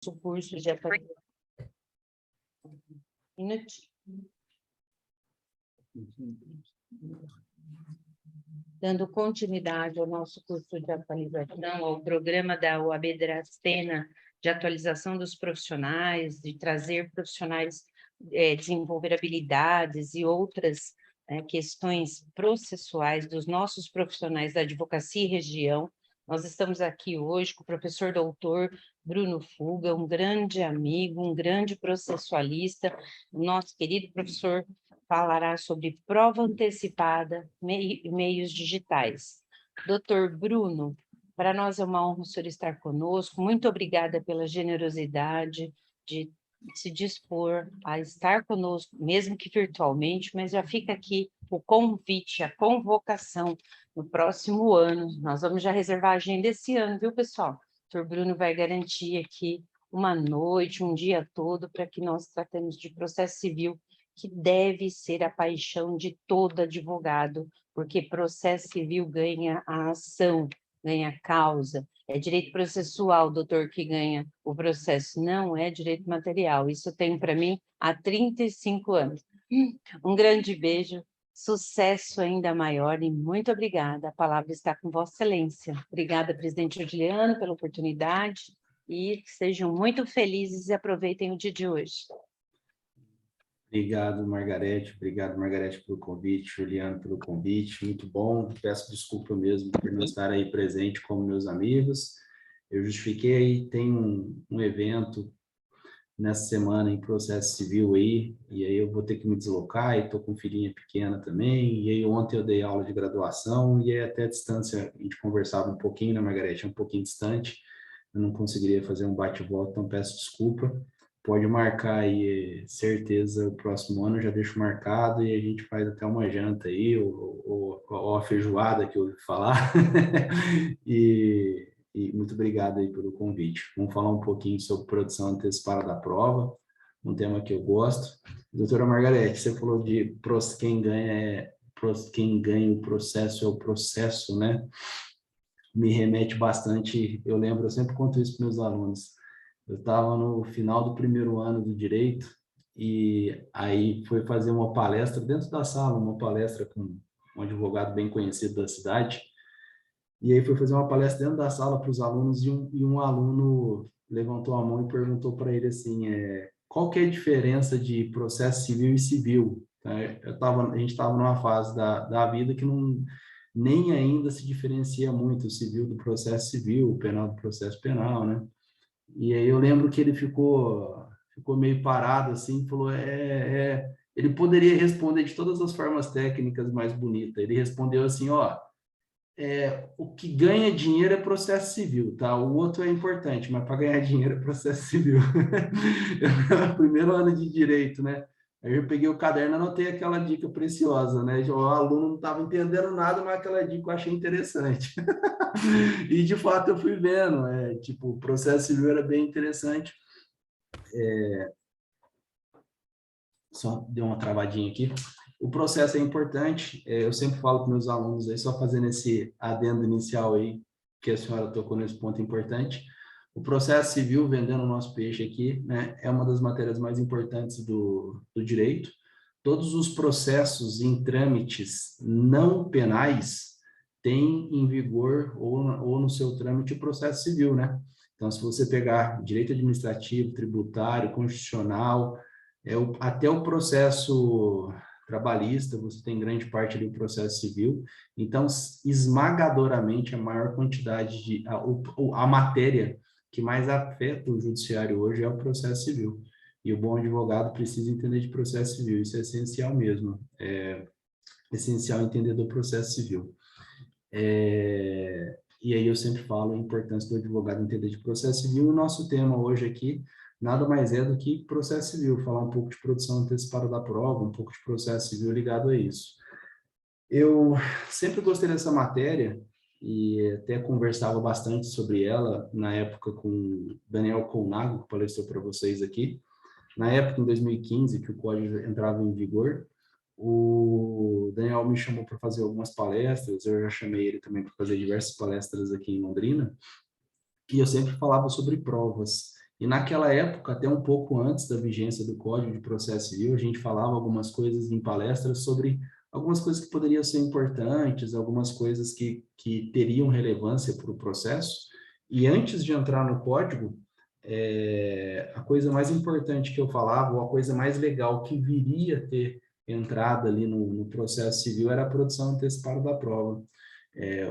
o curso de atualização. Dando continuidade ao nosso curso de atualização, ao programa da UAB Dracena de atualização dos profissionais, de trazer profissionais, desenvolver habilidades e outras questões processuais dos nossos profissionais da advocacia e região. Nós estamos aqui hoje com o professor doutor Bruno Fuga, um grande amigo, um grande processualista, o nosso querido professor falará sobre prova antecipada, meios digitais. Doutor Bruno, para nós é uma honra o senhor estar conosco, muito obrigada pela generosidade de se dispor a estar conosco, mesmo que virtualmente, mas já fica aqui o convite, a convocação no próximo ano. Nós vamos já reservar a agenda esse ano, viu, pessoal? O doutor Bruno vai garantir aqui uma noite, um dia todo, para que nós tratemos de processo civil, que deve ser a paixão de todo advogado, porque processo civil ganha a ação, ganha a causa. É direito processual, doutor, que ganha o processo, não é direito material. Isso eu tenho para mim há 35 anos. Um grande beijo, sucesso ainda maior e muito obrigada. A palavra está com Vossa Excelência. Obrigada, presidente Juliano, pela oportunidade e sejam muito felizes e aproveitem o dia de hoje. Obrigado, Margarete, pelo convite, Juliano, pelo convite, muito bom, peço desculpa mesmo por não estar aí presente como meus amigos, eu justifiquei aí, tem um evento nessa semana em processo civil aí, e aí eu vou ter que me deslocar, e estou com filhinha pequena também, e aí ontem eu dei aula de graduação, e aí até a distância, a gente conversava um pouquinho, né, Margarete, é um pouquinho distante, eu não conseguiria fazer um bate-volta, então peço desculpa. Pode marcar aí, certeza, o próximo ano eu já deixo marcado e a gente faz até uma janta aí, ou a feijoada que eu ouvi falar. e muito obrigado aí pelo convite. Vamos falar um pouquinho sobre produção antecipada da prova, um tema que eu gosto. Doutora Margarete, você falou de quem ganha o processo é o processo, né? Me remete bastante, eu lembro, eu sempre conto isso para meus alunos. Eu estava no final do primeiro ano do Direito e aí foi fazer uma palestra dentro da sala, uma palestra com um advogado bem conhecido da cidade. E aí foi fazer uma palestra dentro da sala para os alunos e um aluno levantou a mão e perguntou para ele assim, qual que é a diferença de processo civil e civil? A gente estava numa fase da vida que não nem ainda se diferencia muito o civil do processo civil, o penal do processo penal, né? E aí eu lembro que ele ficou meio parado assim, falou, ele poderia responder de todas as formas técnicas mais bonitas. Ele respondeu assim, ó, o que ganha dinheiro é processo civil, tá? O outro é importante, mas para ganhar dinheiro é processo civil. Primeiro ano de direito, né? Aí eu peguei o caderno e anotei aquela dica preciosa, né? O aluno não estava entendendo nada, mas aquela dica eu achei interessante. E, de fato, eu fui vendo, tipo, o processo civil era bem interessante. Só deu uma travadinha aqui. O processo é importante, eu sempre falo para meus alunos, aí, só fazendo esse adendo inicial aí, que a senhora tocou nesse ponto importante, o processo civil, vendendo o nosso peixe aqui, né, é uma das matérias mais importantes do direito. Todos os processos em trâmites não penais têm em vigor ou no seu trâmite o processo civil, né? Então, se você pegar direito administrativo, tributário, constitucional, até o processo trabalhista, você tem grande parte ali do processo civil. Então, esmagadoramente, a maior quantidade a matéria que mais afeta o judiciário hoje é o processo civil. E o bom advogado precisa entender de processo civil, isso é essencial mesmo. É essencial entender do processo civil. E aí eu sempre falo a importância do advogado entender de processo civil. O nosso tema hoje aqui nada mais é do que processo civil, falar um pouco de produção antecipada da prova, um pouco de processo civil ligado a isso. Eu sempre gostei dessa matéria e até conversava bastante sobre ela na época com Daniel Colnago, que palestrou para vocês aqui. Na época, em 2015, que o código entrava em vigor, o Daniel me chamou para fazer algumas palestras, eu já chamei ele também para fazer diversas palestras aqui em Londrina, e eu sempre falava sobre provas. E naquela época, até um pouco antes da vigência do Código de Processo Civil, a gente falava algumas coisas em palestras sobre algumas coisas que poderiam ser importantes, algumas coisas que teriam relevância para o processo. E antes de entrar no código, a coisa mais importante que eu falava, ou a coisa mais legal que viria a ter entrada ali no processo civil era a produção antecipada da prova,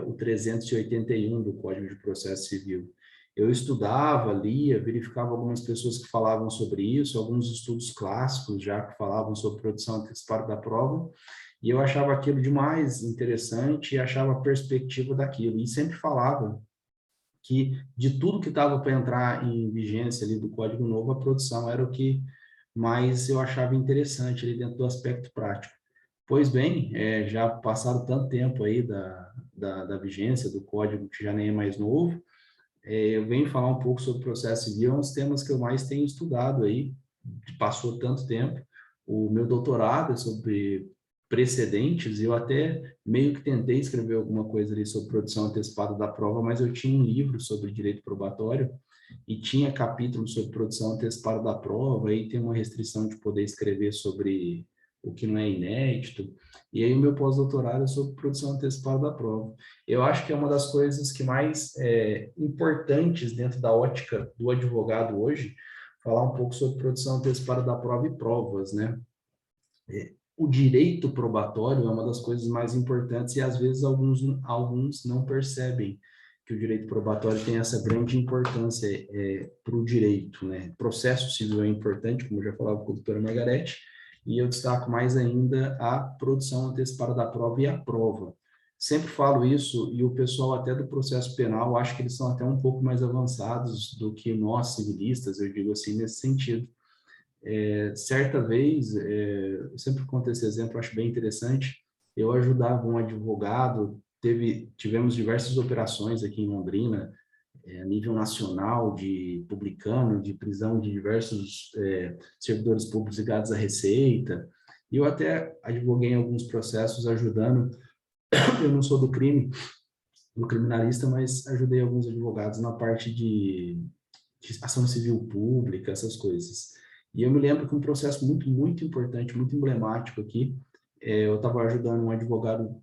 o 381 do Código de Processo Civil. Eu estudava, lia, verificava algumas pessoas que falavam sobre isso, alguns estudos clássicos já que falavam sobre produção antecipada da prova, e eu achava aquilo demais interessante e achava a perspectiva daquilo. E sempre falava que de tudo que estava para entrar em vigência ali do Código Novo, a produção era o que mais eu achava interessante ali dentro do aspecto prático. Pois bem, já passaram tanto tempo aí da vigência do código, que já nem é mais novo, eu venho falar um pouco sobre processo civil, é um dos temas que eu mais tenho estudado aí, passou tanto tempo. O meu doutorado é sobre precedentes, eu até meio que tentei escrever alguma coisa ali sobre produção antecipada da prova, mas eu tinha um livro sobre direito probatório e tinha capítulo sobre produção antecipada da prova, aí tem uma restrição de poder escrever sobre o que não é inédito, e aí o meu pós-doutorado é sobre produção antecipada da prova. Eu acho que é uma das coisas que mais importantes dentro da ótica do advogado hoje, falar um pouco sobre produção antecipada da prova e provas, né? O direito probatório é uma das coisas mais importantes e às vezes alguns não percebem que o direito probatório tem essa grande importância para o direito, né? Processo civil é importante, como eu já falava com a doutora Margarete, e eu destaco mais ainda a produção antecipada da prova e a prova. Sempre falo isso e o pessoal até do processo penal, acho que eles são até um pouco mais avançados do que nós civilistas, eu digo assim, nesse sentido. Certa vez, eu sempre conto esse exemplo, acho bem interessante, eu ajudava um advogado, tivemos diversas operações aqui em Londrina, a nível nacional, de publicano, de prisão de diversos servidores públicos ligados à Receita, e eu até advoguei em alguns processos ajudando, eu não sou do crime, do criminalista, mas ajudei alguns advogados na parte de ação civil pública, essas coisas. E eu me lembro que um processo muito, muito importante, muito emblemático aqui, eu estava ajudando um advogado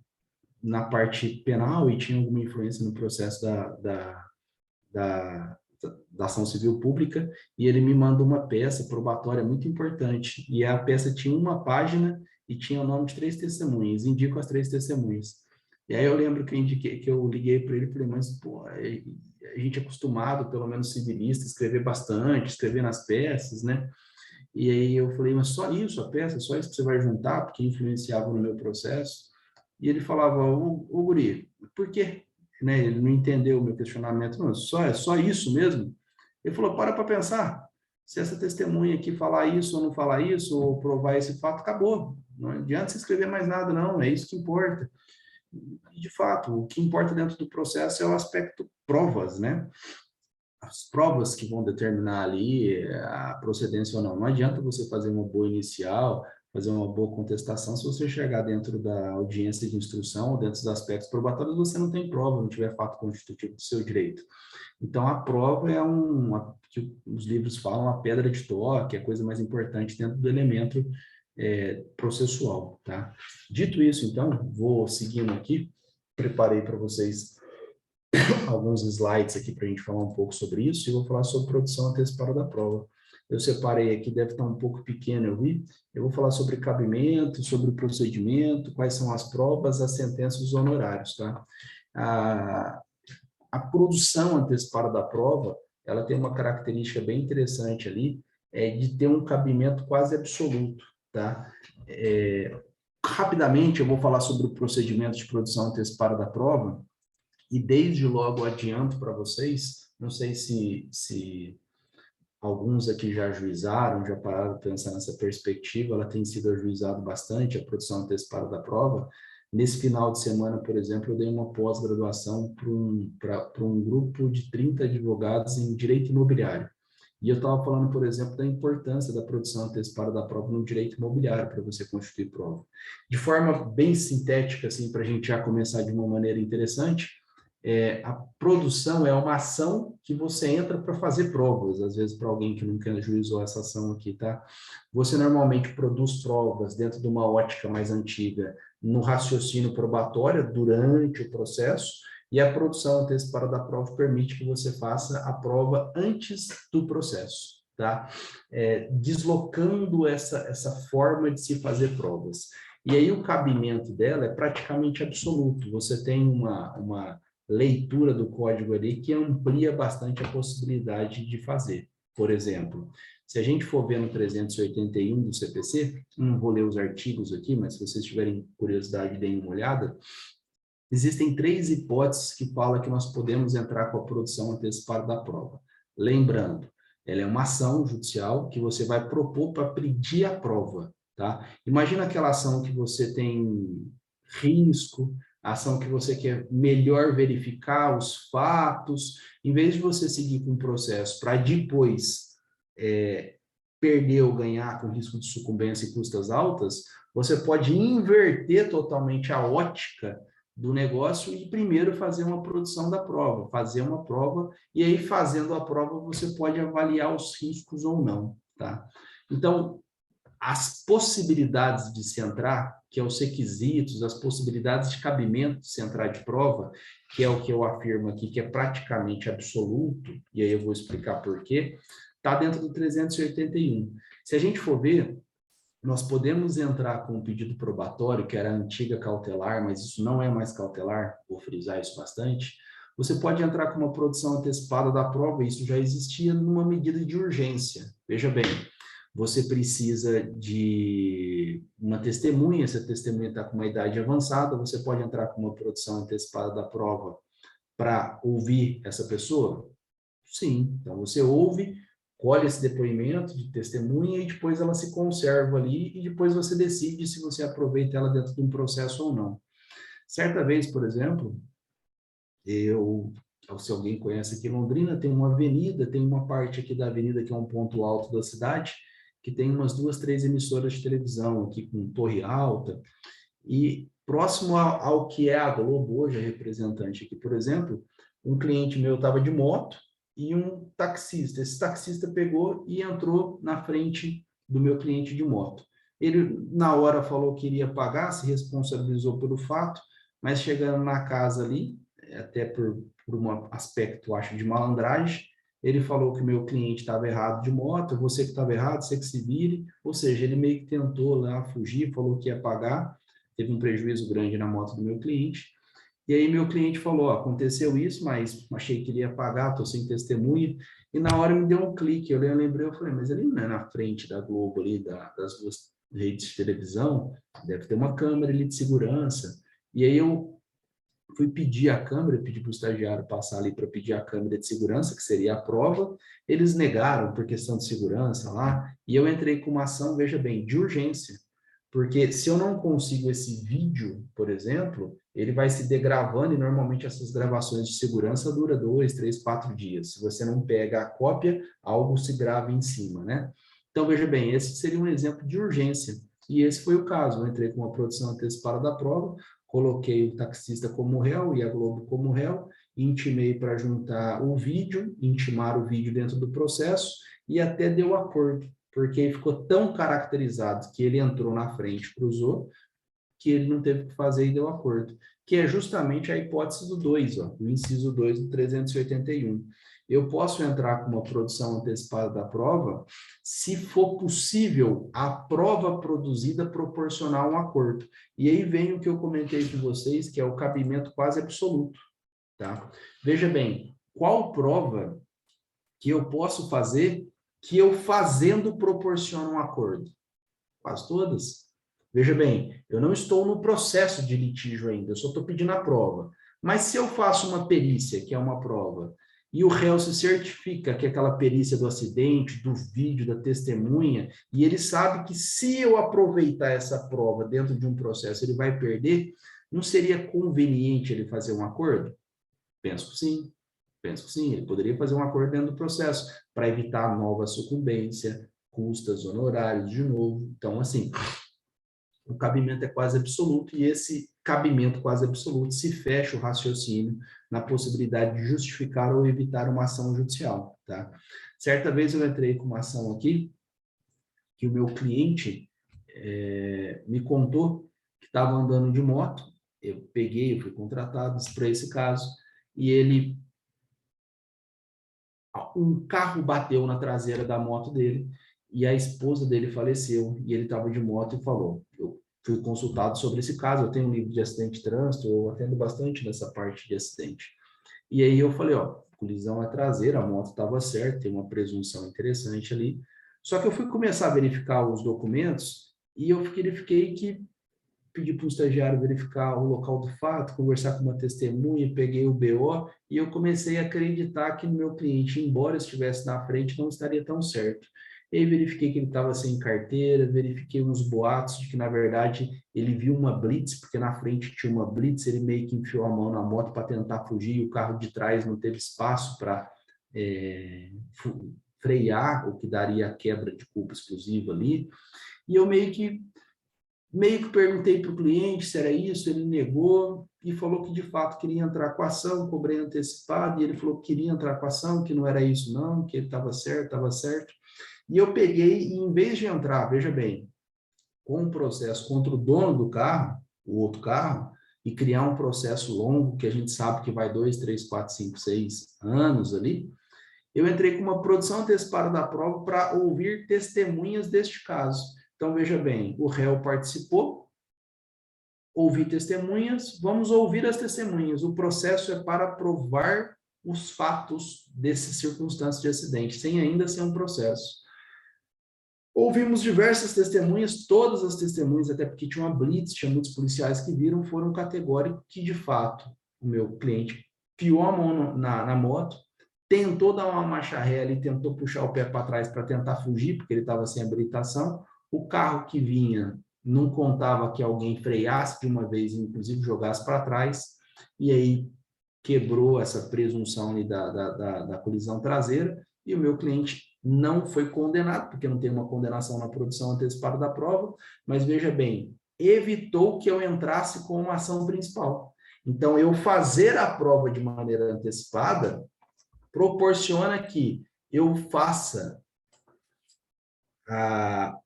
na parte penal e tinha alguma influência no processo da, da ação civil pública, e ele me manda uma peça probatória muito importante, e a peça tinha uma página e tinha o nome de 3 testemunhas, indico as 3 testemunhas. E aí eu lembro que eu liguei para ele e falei, mas pô, a gente é acostumado, pelo menos civilista, escrever bastante, escrever nas peças, né? E aí eu falei, mas só isso, a peça, só isso que você vai juntar, porque influenciava no meu processo? E ele falava, ô guri, por quê? Né? Ele não entendeu o meu questionamento, não, é só isso mesmo? Ele falou, para pensar, se essa testemunha aqui falar isso ou não falar isso, ou provar esse fato, acabou. Não adianta você escrever mais nada, não, é isso que importa. E, de fato, o que importa dentro do processo é o aspecto provas, né? As provas que vão determinar ali a procedência ou não. Não adianta você fazer uma boa inicial, fazer uma boa contestação, se você chegar dentro da audiência de instrução ou dentro dos aspectos probatórios, você não tem prova, não tiver fato constitutivo do seu direito. Então, a prova é que os livros falam, a pedra de toque, a coisa mais importante dentro do elemento processual, tá? Dito isso, então, vou seguindo aqui, preparei para vocês alguns slides aqui para a gente falar um pouco sobre isso, e vou falar sobre produção antecipada da prova. Eu separei aqui, deve estar um pouco pequeno, eu vi. Eu vou falar sobre cabimento, sobre o procedimento, quais são as provas, as sentenças e os honorários, tá? A produção antecipada da prova, ela tem uma característica bem interessante ali, de ter um cabimento quase absoluto, tá? Rapidamente, eu vou falar sobre o procedimento de produção antecipada da prova, e desde logo adianto para vocês, não sei se alguns aqui já ajuizaram, já pararam de pensar nessa perspectiva, ela tem sido ajuizado bastante, a produção antecipada da prova. Nesse final de semana, por exemplo, eu dei uma pós-graduação para um grupo de 30 advogados em direito imobiliário. E eu estava falando, por exemplo, da importância da produção antecipada da prova no direito imobiliário para você constituir prova. De forma bem sintética, assim, para a gente já começar de uma maneira interessante, A produção é uma ação que você entra para fazer provas, às vezes para alguém que nunca ajuizou essa ação aqui, tá? Você normalmente produz provas dentro de uma ótica mais antiga, no raciocínio probatório, durante o processo, e a produção antecipada da prova permite que você faça a prova antes do processo, tá? Deslocando essa forma de se fazer provas. E aí o cabimento dela é praticamente absoluto, você tem uma leitura do código ali que amplia bastante a possibilidade de fazer. Por exemplo, se a gente for ver no 381 do CPC, não vou ler os artigos aqui, mas se vocês tiverem curiosidade, deem uma olhada, existem 3 hipóteses que falam que nós podemos entrar com a produção antecipada da prova. Lembrando, ela é uma ação judicial que você vai propor para pedir a prova, tá? Imagina aquela ação que você tem risco, a ação que você quer melhor verificar os fatos, em vez de você seguir com o processo para depois perder ou ganhar com risco de sucumbência e custas altas, você pode inverter totalmente a ótica do negócio e primeiro fazer uma produção da prova, fazer uma prova, e aí fazendo a prova você pode avaliar os riscos ou não, tá? Então, as possibilidades de se entrar, que é os requisitos, as possibilidades de cabimento de se entrar de prova, que é o que eu afirmo aqui, que é praticamente absoluto, e aí eu vou explicar por quê, está dentro do 381. Se a gente for ver, nós podemos entrar com um pedido probatório, que era a antiga cautelar, mas isso não é mais cautelar, vou frisar isso bastante. Você pode entrar com uma produção antecipada da prova, isso já existia numa medida de urgência. Veja bem, você precisa de uma testemunha, se a testemunha está com uma idade avançada, você pode entrar com uma produção antecipada da prova para ouvir essa pessoa? Sim, então você ouve, colhe esse depoimento de testemunha e depois ela se conserva ali e depois você decide se você aproveita ela dentro de um processo ou não. Certa vez, por exemplo, se alguém conhece aqui Londrina, tem uma avenida, tem uma parte aqui da avenida que é um ponto alto da cidade, que tem umas 2, 3 emissoras de televisão aqui com torre alta, e próximo ao que é a Globo hoje, a representante aqui, por exemplo, um cliente meu estava de moto e um taxista. Esse taxista pegou e entrou na frente do meu cliente de moto. Ele, na hora, falou que iria pagar, se responsabilizou pelo fato, mas chegando na casa ali, até por um aspecto, acho, de malandragem, ele falou que o meu cliente estava errado de moto, você que estava errado, você que se vire, ou seja, ele meio que tentou lá fugir, falou que ia pagar, teve um prejuízo grande na moto do meu cliente, e aí meu cliente falou, aconteceu isso, mas achei que ele ia pagar, estou sem testemunha, e na hora me deu um clique, eu lembrei, eu falei, mas ele não é na frente da Globo ali, das 2 redes de televisão, deve ter uma câmera ali de segurança, e aí eu fui pedir a câmera, pedi para o estagiário passar ali para pedir a câmera de segurança, que seria a prova, eles negaram por questão de segurança lá, e eu entrei com uma ação, veja bem, de urgência, porque se eu não consigo esse vídeo, por exemplo, ele vai se degravando e normalmente essas gravações de segurança duram 2, 3, 4 dias. Se você não pega a cópia, algo se grava em cima, né? Então, veja bem, esse seria um exemplo de urgência. E esse foi o caso. Eu entrei com uma produção antecipada da prova, coloquei o taxista como réu e a Globo como réu, intimei para juntar o vídeo, intimar o vídeo dentro do processo e até deu acordo, porque ele ficou tão caracterizado que ele entrou na frente, cruzou, que ele não teve que fazer e deu acordo, que é justamente a hipótese do 2, ó, o inciso 2 do 381. Eu posso entrar com uma produção antecipada da prova se for possível a prova produzida proporcionar um acordo. E aí vem o que eu comentei com vocês, que é o cabimento quase absoluto, tá? Veja bem, qual prova que eu posso fazer que eu fazendo proporciona um acordo? Quase todas. Veja bem, eu não estou no processo de litígio ainda, eu só estou pedindo a prova. Mas se eu faço uma perícia, que é uma prova, e o réu se certifica que é aquela perícia do acidente, do vídeo, da testemunha, e ele sabe que se eu aproveitar essa prova dentro de um processo, ele vai perder, não seria conveniente ele fazer um acordo? Penso que sim. Penso que sim, ele poderia fazer um acordo dentro do processo, para evitar nova sucumbência, custas, honorários de novo. Então, assim, o cabimento é quase absoluto, e esse cabimento quase absoluto se fecha o raciocínio na possibilidade de justificar ou evitar uma ação judicial, tá? Certa vez eu entrei com uma ação aqui, que o meu cliente me contou que estava andando de moto, eu fui contratado para esse caso, e um carro bateu na traseira da moto dele, e a esposa dele faleceu, e ele estava de moto e falou, eu fui consultado sobre esse caso, eu tenho um livro de acidente de trânsito, eu atendo bastante nessa parte de acidente. E aí eu falei, ó, colisão é traseira, a moto estava certa, tem uma presunção interessante ali. Só que eu fui começar a verificar os documentos e eu verifiquei que pedi para um estagiário verificar o local do fato, conversar com uma testemunha, peguei o BO e eu comecei a acreditar que o meu cliente, embora estivesse na frente, não estaria tão certo. E aí verifiquei que ele estava sem carteira, verifiquei uns boatos de que, na verdade, ele viu uma blitz, porque na frente tinha uma blitz, ele meio que enfiou a mão na moto para tentar fugir e o carro de trás não teve espaço para frear, o que daria a quebra de culpa exclusiva ali. E eu meio que perguntei para o cliente se era isso, ele negou e falou que de fato queria entrar com a ação, cobrei antecipado, e ele falou que queria entrar com a ação, que não era isso não, que ele estava certo, estava certo. E eu peguei e, em vez de entrar, veja bem, com um processo contra o dono do carro, o outro carro, e criar um processo longo, que a gente sabe que vai 2, 3, 4, 5, 6 anos ali, eu entrei com uma produção antecipada da prova para ouvir testemunhas deste caso. Então, veja bem, o réu participou, ouvi testemunhas, vamos ouvir as testemunhas. O processo é para provar os fatos dessas circunstâncias de acidente, sem ainda ser um processo. Ouvimos diversas testemunhas, todas as testemunhas, até porque tinha uma blitz, tinha muitos policiais que viram, foram categóricos que, de fato, o meu cliente piou a mão na moto, tentou dar uma marcha ré ali, tentou puxar o pé para trás para tentar fugir, porque ele estava sem habilitação. O carro que vinha não contava que alguém freasse de uma vez, inclusive jogasse para trás, e aí quebrou essa presunção ali da colisão traseira, e o meu cliente não foi condenado, porque não tem uma condenação na produção antecipada da prova, mas veja bem, evitou que eu entrasse com uma ação principal. Então, eu fazer a prova de maneira antecipada proporciona que eu faça a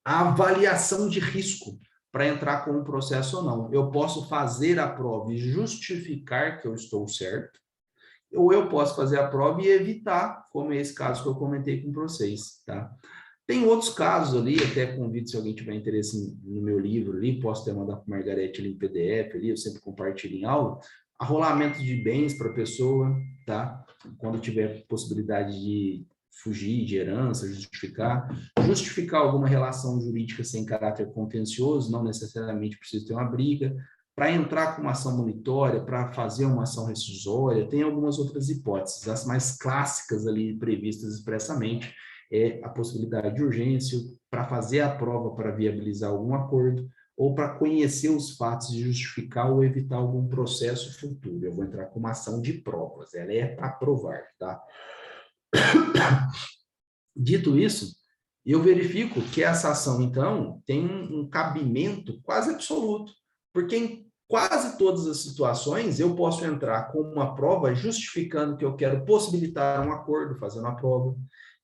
avaliação de risco para entrar com um processo ou não. Eu posso fazer a prova e justificar que eu estou certo, ou eu posso fazer a prova e evitar, como é esse caso que eu comentei com vocês, tá? Tem outros casos ali, até convido se alguém tiver interesse no meu livro ali, posso até mandar para a Margarete ali em PDF ali, eu sempre compartilho em aula, arrolamento de bens para a pessoa, tá? Quando tiver possibilidade de fugir de herança, justificar alguma relação jurídica sem caráter contencioso, não necessariamente precisa ter uma briga, para entrar com uma ação monitória, para fazer uma ação rescisória, tem algumas outras hipóteses, as mais clássicas ali previstas expressamente, é a possibilidade de urgência, para fazer a prova para viabilizar algum acordo, ou para conhecer os fatos e justificar ou evitar algum processo futuro. Eu vou entrar com uma ação de provas, ela é para provar, tá? Dito isso, eu verifico que essa ação, então, tem um cabimento quase absoluto, porque em quase todas as situações eu posso entrar com uma prova justificando que eu quero possibilitar um acordo fazendo a prova,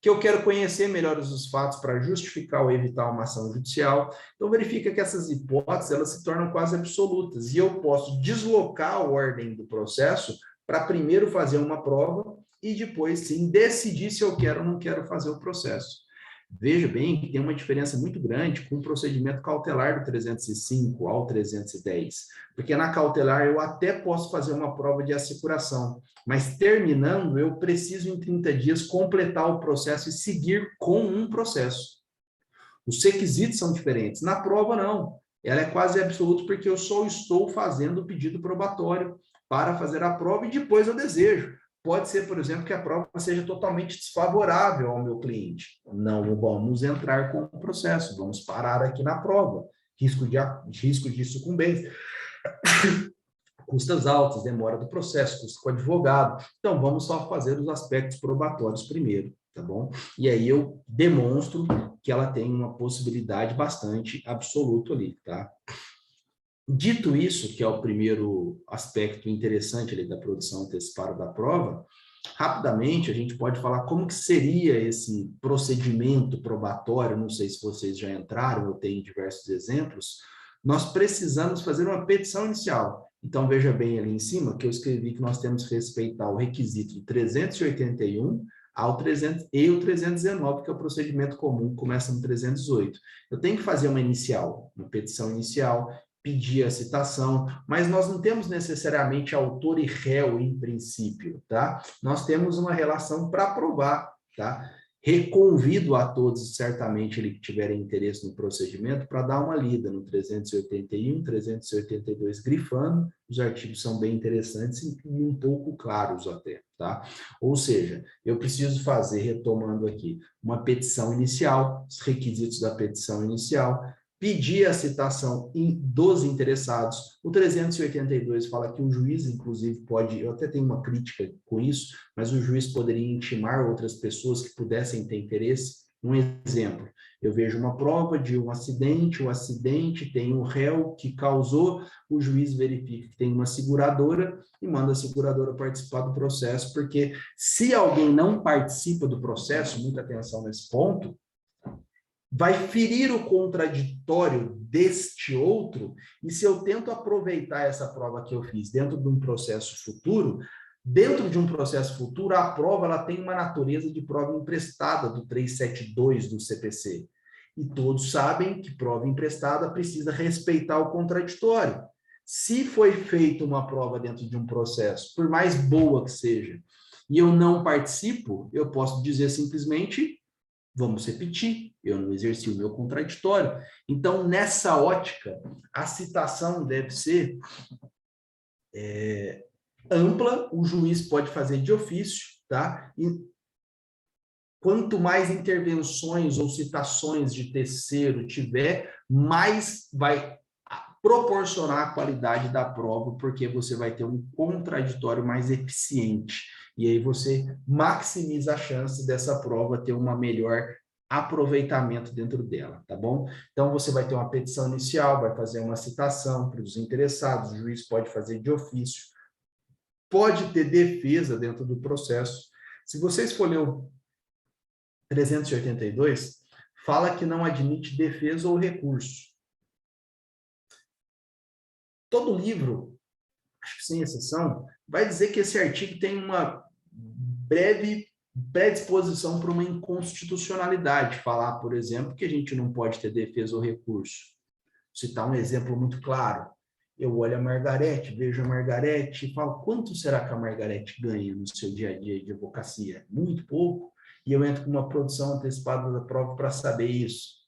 que eu quero conhecer melhor os fatos para justificar ou evitar uma ação judicial. Então, verifica que essas hipóteses elas se tornam quase absolutas e eu posso deslocar a ordem do processo para primeiro fazer uma prova e depois, sim, decidir se eu quero ou não quero fazer o processo. Veja bem que tem uma diferença muito grande com o procedimento cautelar do 305 ao 310, porque na cautelar eu até posso fazer uma prova de assecuração, mas terminando eu preciso em 30 dias completar o processo e seguir com um processo. Os requisitos são diferentes. Na prova, não. Ela é quase absoluta porque eu só estou fazendo o pedido probatório para fazer a prova e depois eu desejo. Pode ser, por exemplo, que a prova seja totalmente desfavorável ao meu cliente. Não vamos entrar com o processo, vamos parar aqui na prova. Risco de sucumbência, custas altas, demora do processo, custo com o advogado. Então, vamos só fazer os aspectos probatórios primeiro, tá bom? E aí eu demonstro que ela tem uma possibilidade bastante absoluta ali, tá? Dito isso, que é o primeiro aspecto interessante ali da produção antecipada da prova, rapidamente a gente pode falar como que seria esse procedimento probatório, não sei se vocês já entraram, eu tenho diversos exemplos. Nós precisamos fazer uma petição inicial. Então, veja bem ali em cima que eu escrevi que nós temos que respeitar o requisito do 381 ao 300, e o 319, que é o procedimento comum, que começa no 318. Eu tenho que fazer uma inicial, uma petição inicial, pedir a citação, mas nós não temos necessariamente autor e réu em princípio, tá? Nós temos uma relação para provar, tá? Reconvido a todos, certamente, que tiverem interesse no procedimento, para dar uma lida no 381, 382, grifando. Os artigos são bem interessantes e um pouco claros até, tá? Ou seja, eu preciso fazer, retomando aqui, uma petição inicial, os requisitos da petição inicial, pedir a citação dos interessados. O 382 fala que o juiz, inclusive, pode, eu até tenho uma crítica com isso, mas o juiz poderia intimar outras pessoas que pudessem ter interesse. Um exemplo, eu vejo uma prova de um acidente, o acidente tem um réu que causou, o juiz verifica que tem uma seguradora e manda a seguradora participar do processo, porque se alguém não participa do processo, muita atenção nesse ponto, vai ferir o contraditório deste outro, e se eu tento aproveitar essa prova que eu fiz dentro de um processo futuro, a prova ela tem uma natureza de prova emprestada do 372 do CPC. E todos sabem que prova emprestada precisa respeitar o contraditório. Se foi feita uma prova dentro de um processo, por mais boa que seja, e eu não participo, eu posso dizer simplesmente: vamos repetir, eu não exerci o meu contraditório. Então, nessa ótica, a citação deve ser ampla, o juiz pode fazer de ofício, tá? E quanto mais intervenções ou citações de terceiro tiver, mais vai proporcionar a qualidade da prova, porque você vai ter um contraditório mais eficiente. E aí você maximiza a chance dessa prova ter uma melhor aproveitamento dentro dela, tá bom? Então, você vai ter uma petição inicial, vai fazer uma citação para os interessados, o juiz pode fazer de ofício, pode ter defesa dentro do processo. Se vocês for ler o 382, fala que não admite defesa ou recurso. Todo livro, acho que sem exceção, vai dizer que esse artigo tem uma breve predisposição para uma inconstitucionalidade. Falar, por exemplo, que a gente não pode ter defesa ou recurso. Citar um exemplo muito claro. Eu olho a Margarete, vejo a Margarete e falo: quanto será que a Margarete ganha no seu dia a dia de advocacia? Muito pouco. E eu entro com uma produção antecipada da prova para saber isso.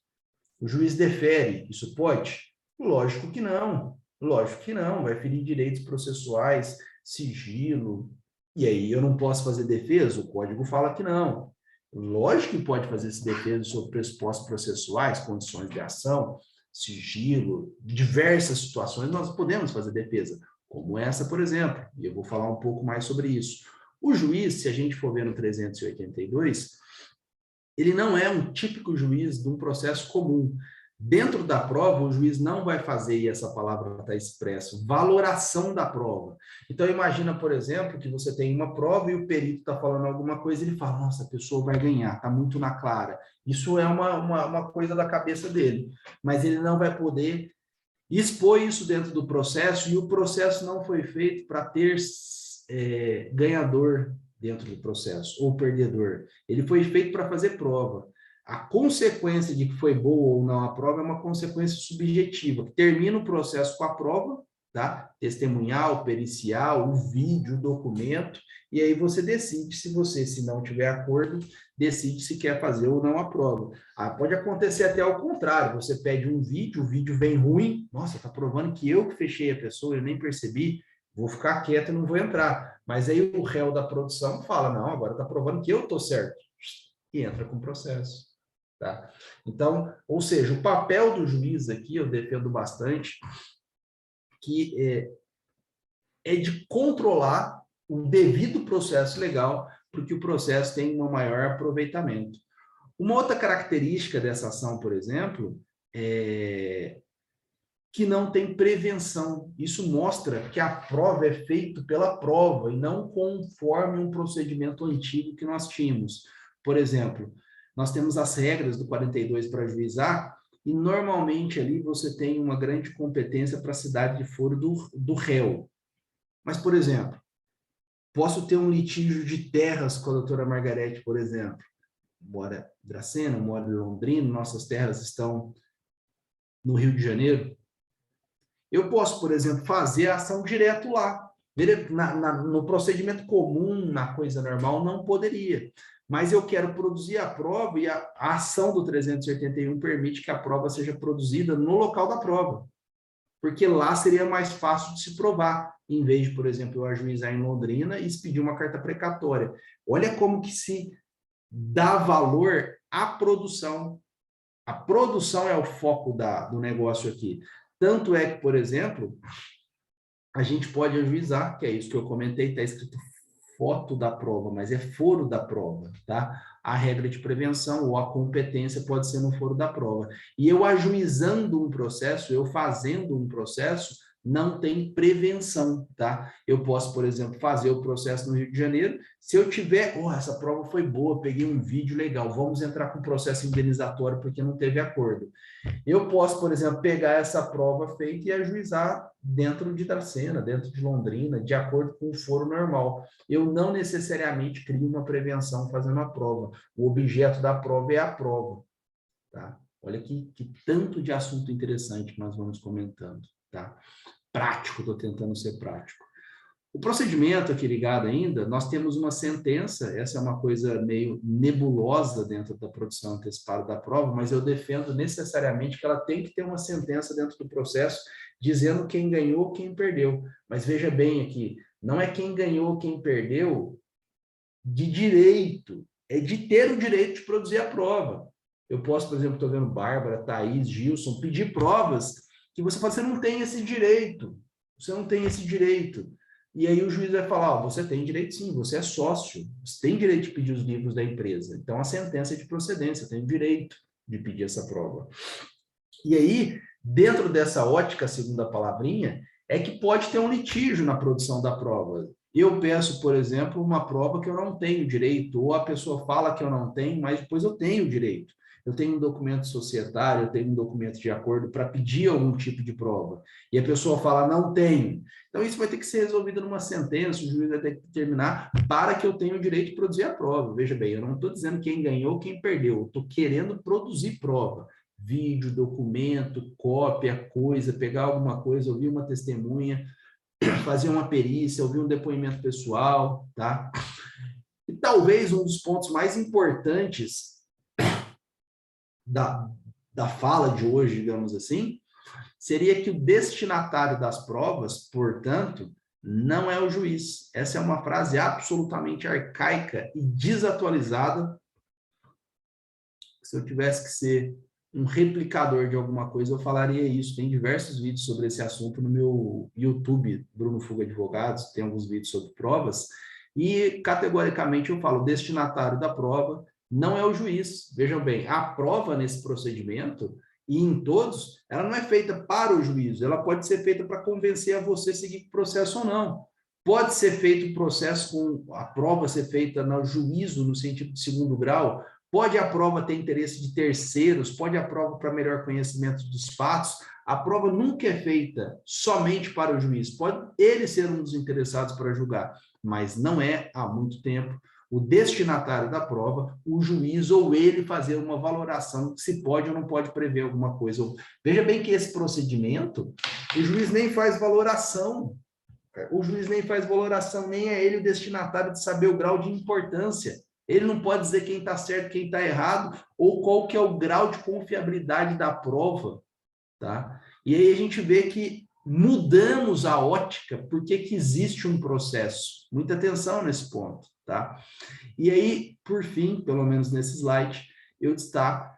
O juiz defere, isso pode? Lógico que não. Lógico que não, vai ferir direitos processuais, sigilo, e aí eu não posso fazer defesa? O código fala que não. Lógico que pode fazer essa defesa sobre pressupostos processuais, condições de ação, sigilo, diversas situações nós podemos fazer defesa, como essa, por exemplo, e eu vou falar um pouco mais sobre isso. O juiz, se a gente for ver no 382, ele não é um típico juiz de um processo comum. Dentro da prova, o juiz não vai fazer, e essa palavra está expresso, valoração da prova. Então, imagina, por exemplo, que você tem uma prova e o perito está falando alguma coisa e ele fala: nossa, a pessoa vai ganhar, está muito na clara. Isso é uma coisa da cabeça dele. Mas ele não vai poder expor isso dentro do processo, e o processo não foi feito para ter ganhador dentro do processo, ou perdedor. Ele foi feito para fazer prova. A consequência de que foi boa ou não a prova é uma consequência subjetiva, que termina o processo com a prova, tá? Testemunhal, pericial, o vídeo, o documento, e aí você decide se não tiver acordo, decide se quer fazer ou não a prova. Pode acontecer até ao contrário, você pede um vídeo, o vídeo vem ruim, nossa, tá provando que eu que fechei a pessoa, eu nem percebi, vou ficar quieto e não vou entrar. Mas aí o réu da produção fala: não, agora está provando que eu estou certo. E entra com o processo. Tá? Então, ou seja, o papel do juiz aqui, eu defendo bastante, que é de controlar o devido processo legal, para que o processo tenha um maior aproveitamento. Uma outra característica dessa ação, por exemplo, que não tem prevenção. Isso mostra que a prova é feita pela prova e não conforme um procedimento antigo que nós tínhamos. Por exemplo, nós temos as regras do 42 para ajuizar e normalmente ali você tem uma grande competência para a cidade de foro do réu. Mas, por exemplo, posso ter um litígio de terras com a doutora Margarete, por exemplo. Mora em Dracena, mora em Londrina, nossas terras estão no Rio de Janeiro. Eu posso, por exemplo, fazer a ação direto lá. No procedimento comum, na coisa normal, não poderia. Mas eu quero produzir a prova e a ação do 381 permite que a prova seja produzida no local da prova. Porque lá seria mais fácil de se provar, em vez de, por exemplo, eu ajuizar em Londrina e expedir uma carta precatória. Olha como que se dá valor à produção. A produção é o foco do negócio aqui. Tanto é que, por exemplo, a gente pode ajuizar, que é isso que eu comentei, está escrito foto da prova, mas é foro da prova, tá? A regra de prevenção ou a competência pode ser no foro da prova. E eu ajuizando um processo, eu fazendo um processo, não tem prevenção, tá? Eu posso, por exemplo, fazer o processo no Rio de Janeiro, se eu tiver, essa prova foi boa, peguei um vídeo legal, vamos entrar com processo indenizatório porque não teve acordo. Eu posso, por exemplo, pegar essa prova feita e ajuizar dentro de Dracena, dentro de Londrina, de acordo com o foro normal. Eu não necessariamente crio uma prevenção fazendo a prova. O objeto da prova é a prova, tá? Olha que tanto de assunto interessante que nós vamos comentando, tá? Prático, estou tentando ser prático. O procedimento aqui ligado ainda, nós temos uma sentença, essa é uma coisa meio nebulosa dentro da produção antecipada da prova, mas eu defendo necessariamente que ela tem que ter uma sentença dentro do processo dizendo quem ganhou, quem perdeu. Mas veja bem aqui, não é quem ganhou, quem perdeu de direito, é de ter o direito de produzir a prova. Eu posso, por exemplo, estou vendo Bárbara, Thaís, Gilson, pedir provas que você fala, você não tem esse direito, você não tem esse direito. E aí o juiz vai falar, você tem direito sim, você é sócio, você tem direito de pedir os livros da empresa. Então, a sentença é de procedência, tem direito de pedir essa prova. E aí, dentro dessa ótica, segunda palavrinha, é que pode ter um litígio na produção da prova. Eu peço, por exemplo, uma prova que eu não tenho direito, ou a pessoa fala que eu não tenho, mas depois eu tenho direito. Eu tenho um documento societário, eu tenho um documento de acordo para pedir algum tipo de prova. E a pessoa fala, não tenho. Então, isso vai ter que ser resolvido numa sentença, o juiz vai ter que determinar para que eu tenha o direito de produzir a prova. Veja bem, eu não estou dizendo quem ganhou, quem perdeu. Eu estou querendo produzir prova. Vídeo, documento, cópia, coisa, pegar alguma coisa, ouvir uma testemunha, fazer uma perícia, ouvir um depoimento pessoal, tá? E talvez um dos pontos mais importantes da fala de hoje, digamos assim, seria que o destinatário das provas, portanto, não é o juiz. Essa é uma frase absolutamente arcaica e desatualizada. Se eu tivesse que ser um replicador de alguma coisa, eu falaria isso. Tem diversos vídeos sobre esse assunto no meu YouTube, Bruno Fuga Advogados, tem alguns vídeos sobre provas, e categoricamente eu falo, o destinatário da prova não é o juiz. Vejam bem, a prova nesse procedimento, e em todos, ela não é feita para o juízo, ela pode ser feita para convencer a você a seguir o processo ou não. Pode ser feito o processo com a prova ser feita no juízo, no sentido de segundo grau, pode a prova ter interesse de terceiros, pode a prova para melhor conhecimento dos fatos, a prova nunca é feita somente para o juiz, pode ele ser um dos interessados para julgar, mas não é, há muito tempo, o destinatário da prova, o juiz ou ele fazer uma valoração se pode ou não pode prever alguma coisa. Veja bem que esse procedimento, o juiz nem faz valoração, nem é ele o destinatário de saber o grau de importância. Ele não pode dizer quem está certo, quem está errado, ou qual que é o grau de confiabilidade da prova, tá? E aí a gente vê que mudamos a ótica, porque que existe um processo. Muita atenção nesse ponto, tá? E aí, por fim, pelo menos nesse slide, eu destaco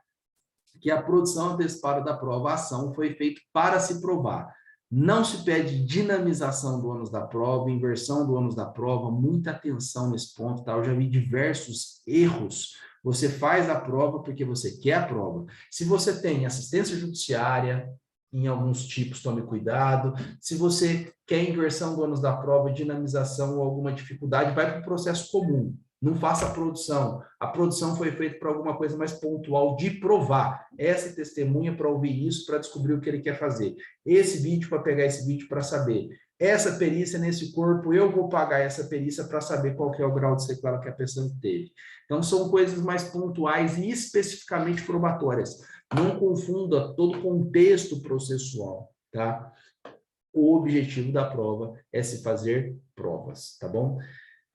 que a produção antecipada da prova, a ação, foi feita para se provar. Não se pede dinamização do ônus da prova, inversão do ônus da prova, muita atenção nesse ponto, tá? Eu já vi diversos erros. Você faz a prova porque você quer a prova. Se você tem assistência judiciária, em alguns tipos, tome cuidado. Se você quer inversão do ônus da prova, dinamização ou alguma dificuldade, vai para o processo comum. Não faça a produção. A produção foi feita para alguma coisa mais pontual de provar. Essa testemunha para ouvir isso, para descobrir o que ele quer fazer. Esse vídeo para pegar esse vídeo para saber. Essa perícia nesse corpo, eu vou pagar essa perícia para saber qual que é o grau de sequela que a pessoa teve. Então, são coisas mais pontuais e especificamente probatórias. Não confunda todo o contexto processual, tá? O objetivo da prova é se fazer provas, tá bom?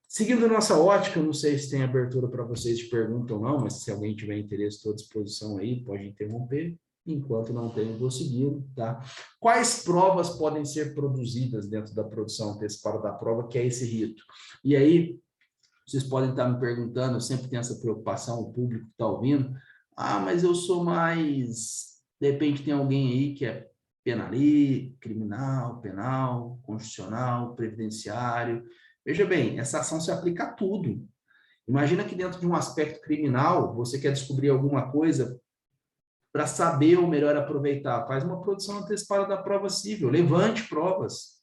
Seguindo nossa ótica, eu não sei se tem abertura para vocês de pergunta ou não, mas se alguém tiver interesse, estou à disposição aí, pode interromper. Enquanto não tem, eu vou seguindo, tá? Quais provas podem ser produzidas dentro da produção antecipada da prova, que é esse rito? E aí, vocês podem estar me perguntando, eu sempre tenho essa preocupação, o público que está ouvindo, mas eu sou mais... De repente tem alguém aí que é criminal, penal, constitucional, previdenciário. Veja bem, essa ação se aplica a tudo. Imagina que dentro de um aspecto criminal, você quer descobrir alguma coisa para saber ou melhor aproveitar. Faz uma produção antecipada da prova civil, levante provas.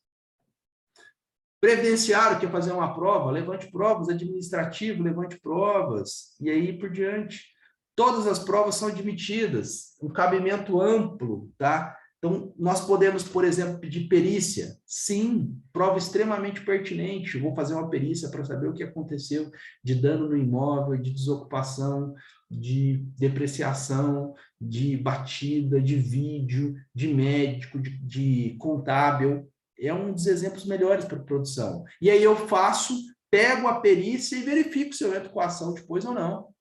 Previdenciário, quer fazer uma prova, levante provas. Administrativo, levante provas. E aí por diante. Todas as provas são admitidas, um cabimento amplo, tá? Então, nós podemos, por exemplo, pedir perícia. Sim, prova extremamente pertinente. Eu vou fazer uma perícia para saber o que aconteceu de dano no imóvel, de desocupação, de depreciação, de batida, de vídeo, de médico, de contábil. É um dos exemplos melhores para produção. E aí eu pego a perícia e verifico se eu entro com a ação depois ou não.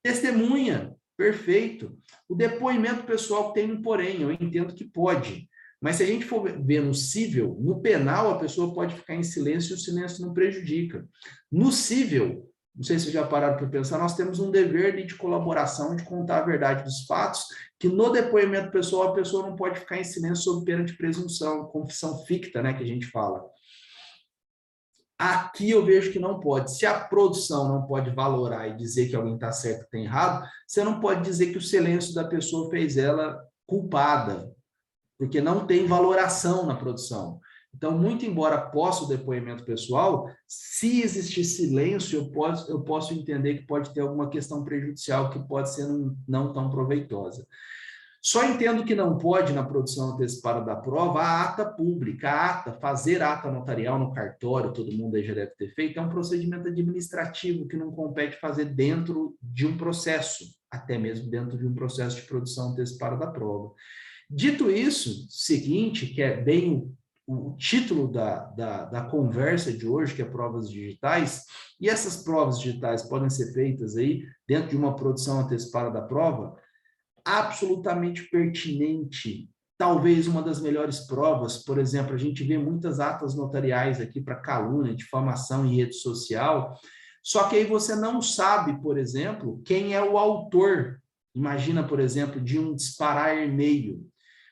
Testemunha, perfeito. O depoimento pessoal tem um porém, eu entendo que pode. Mas se a gente for ver no cível, no penal a pessoa pode ficar em silêncio e o silêncio não prejudica. No cível, não sei se vocês já pararam para pensar, nós temos um dever de colaboração, de contar a verdade dos fatos, que no depoimento pessoal a pessoa não pode ficar em silêncio sob pena de presunção, confissão ficta, né, que a gente fala. Aqui eu vejo que não pode. Se a produção não pode valorar e dizer que alguém está certo e está errado, você não pode dizer que o silêncio da pessoa fez ela culpada, porque não tem valoração na produção. Então, muito embora possa o depoimento pessoal, se existir silêncio, eu posso entender que pode ter alguma questão prejudicial que pode ser não tão proveitosa. Só entendo que não pode, na produção antecipada da prova, a ata pública, fazer ata notarial no cartório, todo mundo aí já deve ter feito, é um procedimento administrativo que não compete fazer dentro de um processo, até mesmo dentro de um processo de produção antecipada da prova. Dito isso, seguinte, que é bem o título da conversa de hoje, que é provas digitais, e essas provas digitais podem ser feitas aí dentro de uma produção antecipada da prova, absolutamente pertinente, talvez uma das melhores provas. Por exemplo, a gente vê muitas atas notariais aqui para calúnia, difamação em rede social, só que aí você não sabe, por exemplo, quem é o autor. Imagina, por exemplo, de um disparar e-mail,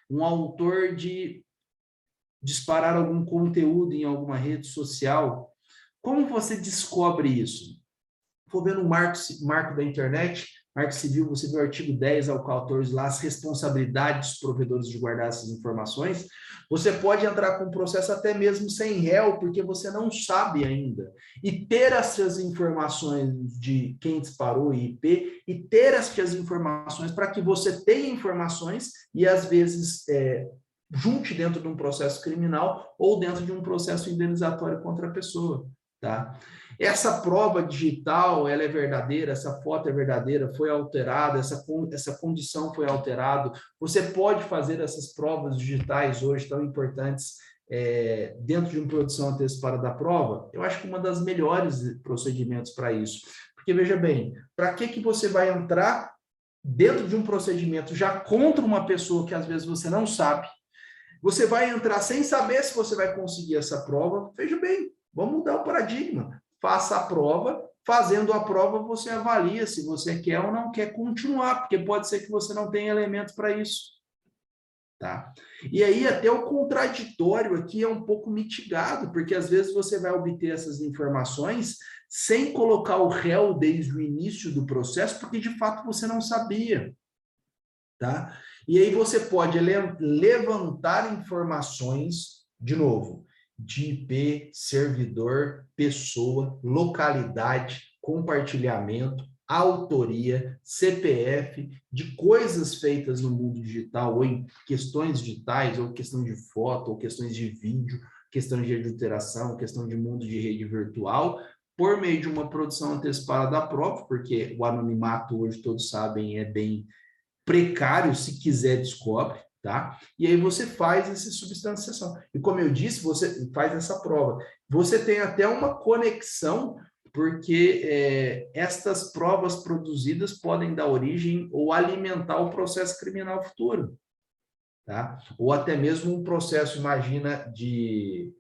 um autor de disparar algum conteúdo em alguma rede social. Como você descobre isso? For ver no marco da internet, Marco Civil, você vê o artigo 10 ao 14 lá, as responsabilidades dos provedores de guardar essas informações. Você pode entrar com um processo até mesmo sem réu, porque você não sabe ainda. E ter essas informações de quem disparou o IP, e ter essas informações para que você tenha informações e, às vezes, junte dentro de um processo criminal ou dentro de um processo indenizatório contra a pessoa, tá? Essa prova digital, ela é verdadeira, essa foto é verdadeira, foi alterada, essa condição foi alterada. Você pode fazer essas provas digitais hoje tão importantes dentro de uma produção antecipada da prova? Eu acho que uma das melhores procedimentos para isso. Porque, veja bem, para que você vai entrar dentro de um procedimento já contra uma pessoa que às vezes você não sabe? Você vai entrar sem saber se você vai conseguir essa prova. Veja bem, vamos mudar o paradigma. Faça a prova, fazendo a prova você avalia se você quer ou não quer continuar, porque pode ser que você não tenha elementos para isso. Tá? E aí até o contraditório aqui é um pouco mitigado, porque às vezes você vai obter essas informações sem colocar o réu desde o início do processo, porque de fato você não sabia. tá? E aí você pode levantar informações, de novo, de IP, servidor, pessoa, localidade, compartilhamento, autoria, CPF, de coisas feitas no mundo digital, ou em questões digitais, ou questão de foto, ou questões de vídeo, questão de adulteração, questão de mundo de rede virtual, por meio de uma produção antecipada da prova, porque o anonimato, hoje todos sabem, é bem precário, se quiser descobre, tá? E aí você faz essa substanciação. E como eu disse, você faz essa prova. Você tem até uma conexão, porque estas provas produzidas podem dar origem ou alimentar o processo criminal futuro, tá? Ou até mesmo um processo, imagina, de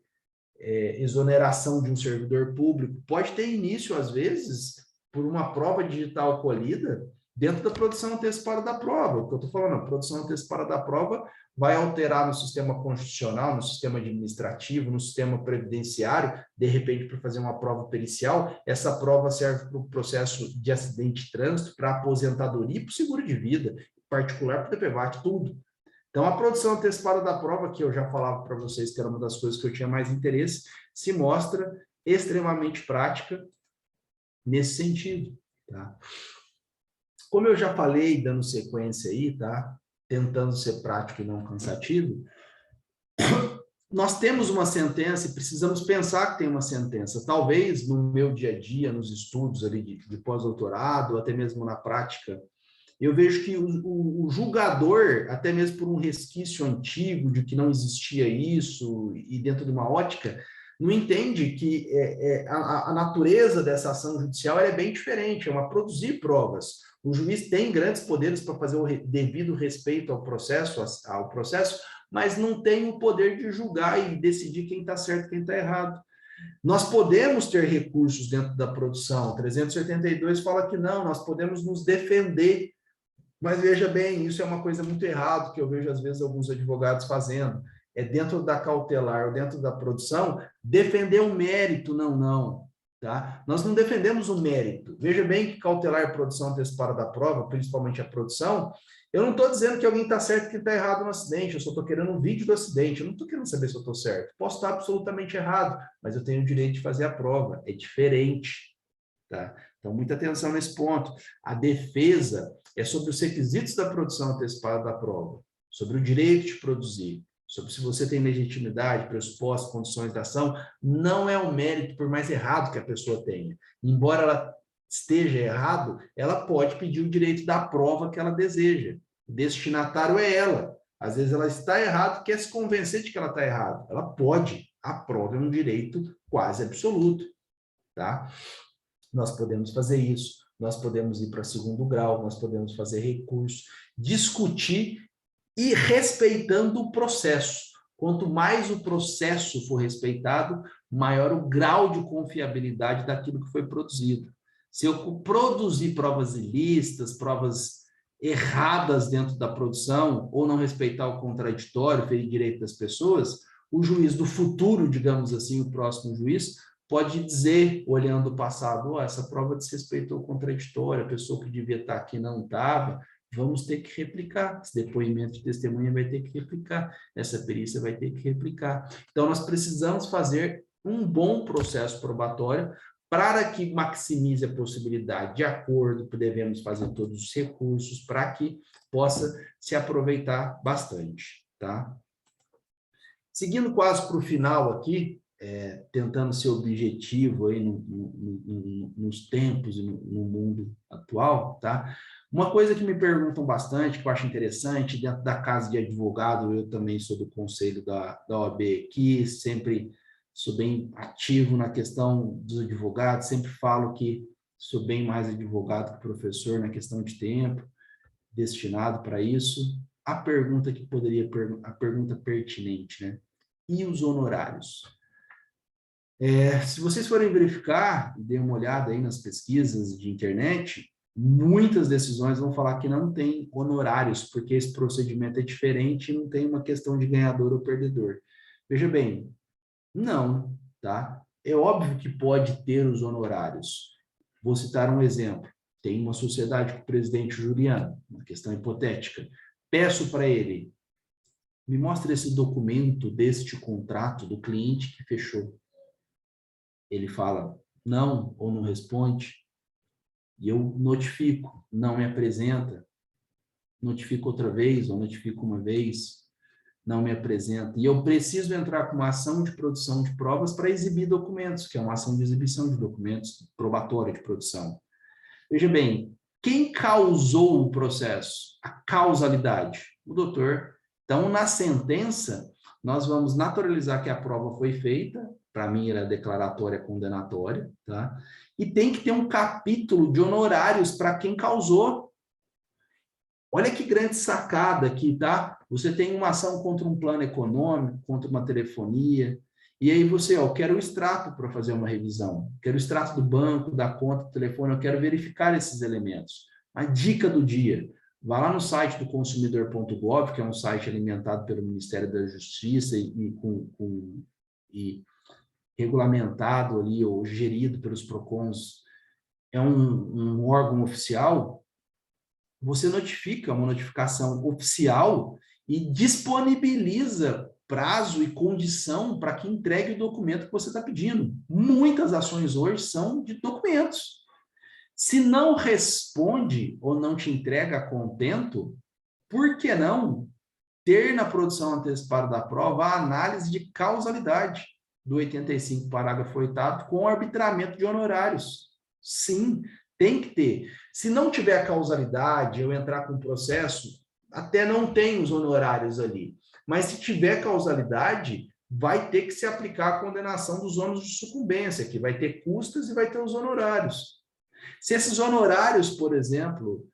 exoneração de um servidor público, pode ter início, às vezes, por uma prova digital colhida dentro da produção antecipada da prova. O que eu estou falando, a produção antecipada da prova vai alterar no sistema constitucional, no sistema administrativo, no sistema previdenciário, de repente, para fazer uma prova pericial. Essa prova serve para o processo de acidente de trânsito, para aposentadoria e para o seguro de vida, particular para o DPVAT, tudo. Então, a produção antecipada da prova, que eu já falava para vocês que era uma das coisas que eu tinha mais interesse, se mostra extremamente prática nesse sentido, tá? Como eu já falei, dando sequência aí, tá? Tentando ser prático e não cansativo, nós temos uma sentença e precisamos pensar que tem uma sentença. Talvez no meu dia a dia, nos estudos ali de pós-doutorado, até mesmo na prática, eu vejo que o julgador, até mesmo por um resquício antigo de que não existia isso, e dentro de uma ótica, não entende que a natureza dessa ação judicial é bem diferente, é uma produzir provas. O juiz tem grandes poderes para fazer o devido respeito ao processo, mas não tem o poder de julgar e decidir quem está certo e quem está errado. Nós podemos ter recursos dentro da produção, 382 fala que não, nós podemos nos defender. Mas veja bem, isso é uma coisa muito errada que eu vejo às vezes alguns advogados fazendo. É dentro da cautelar ou dentro da produção, defender o mérito, não, tá? Nós não defendemos o mérito. Veja bem que cautelar e produção antecipada da prova, principalmente a produção, eu não estou dizendo que alguém está certo e que está errado no acidente, eu só estou querendo um vídeo do acidente, eu não estou querendo saber se eu estou certo. Posso estar absolutamente errado, mas eu tenho o direito de fazer a prova, é diferente, tá? Então, muita atenção nesse ponto. A defesa é sobre os requisitos da produção antecipada da prova, sobre o direito de produzir, sobre se você tem legitimidade, pressupostos, condições da ação. Não é um mérito, por mais errado que a pessoa tenha. Embora ela esteja errado, ela pode pedir o direito da prova que ela deseja. O destinatário é ela. Às vezes ela está errada e quer se convencer de que ela está errada. Ela pode. A prova é um direito quase absoluto, tá? Nós podemos fazer isso, nós podemos ir para segundo grau, nós podemos fazer recurso, discutir e respeitando o processo. Quanto mais o processo for respeitado, maior o grau de confiabilidade daquilo que foi produzido. Se eu produzir provas ilícitas, provas erradas dentro da produção, ou não respeitar o contraditório, ferir direito das pessoas, o juiz do futuro, digamos assim, o próximo juiz, pode dizer, olhando o passado, oh, essa prova desrespeitou o contraditório, a pessoa que devia estar aqui não estava, vamos ter que replicar, esse depoimento de testemunha vai ter que replicar, essa perícia vai ter que replicar. Então, nós precisamos fazer um bom processo probatório para que maximize a possibilidade de acordo, devemos fazer todos os recursos para que possa se aproveitar bastante, tá? Seguindo quase para o final aqui, tentando ser objetivo aí nos tempos e no mundo atual, tá? Uma coisa que me perguntam bastante, que eu acho interessante, dentro da casa de advogado, eu também sou do conselho da OAB aqui, sempre sou bem ativo na questão dos advogados, sempre falo que sou bem mais advogado que professor na questão de tempo, destinado para isso. A pergunta que a pergunta pertinente, né? E os honorários? Se vocês forem verificar, e dêem uma olhada aí nas pesquisas de internet, muitas decisões vão falar que não tem honorários, porque esse procedimento é diferente e não tem uma questão de ganhador ou perdedor. Veja bem, não, tá? É óbvio que pode ter os honorários. Vou citar um exemplo. Tem uma sociedade com o presidente Juliano, uma questão hipotética. peço para ele, me mostra esse documento deste contrato do cliente que fechou. Ele fala não ou não responde, e eu notifico, não me apresenta, notifico outra vez ou notifico uma vez, não me apresenta. E eu preciso entrar com uma ação de produção de provas para exibir documentos, que é uma ação de exibição de documentos probatória de produção. Veja bem, quem causou o processo? A causalidade, o doutor. Então, na sentença, nós vamos naturalizar que a prova foi feita, para mim era declaratória condenatória, tá? E tem que ter um capítulo de honorários para quem causou. Olha que grande sacada aqui, tá? Você tem uma ação contra um plano econômico, contra uma telefonia, e aí você, ó, eu quero o extrato para fazer uma revisão, quero o extrato do banco, da conta, do telefone, eu quero verificar esses elementos. A dica do dia, vá lá no site do consumidor.gov, que é um site alimentado pelo Ministério da Justiça e regulamentado ali, ou gerido pelos PROCONs, é um órgão oficial. Você notifica uma notificação oficial e disponibiliza prazo e condição para que entregue o documento que você está pedindo. Muitas ações hoje são de documentos. Se não responde ou não te entrega a contento, por que não ter na produção antecipada da prova a análise de causalidade do 85, parágrafo 8º, com arbitramento de honorários? Sim, tem que ter. Se não tiver causalidade, eu entrar com o processo, até não tem os honorários ali. Mas se tiver causalidade, vai ter que se aplicar a condenação dos ônus de sucumbência, que vai ter custas e vai ter os honorários. Se esses honorários, por exemplo,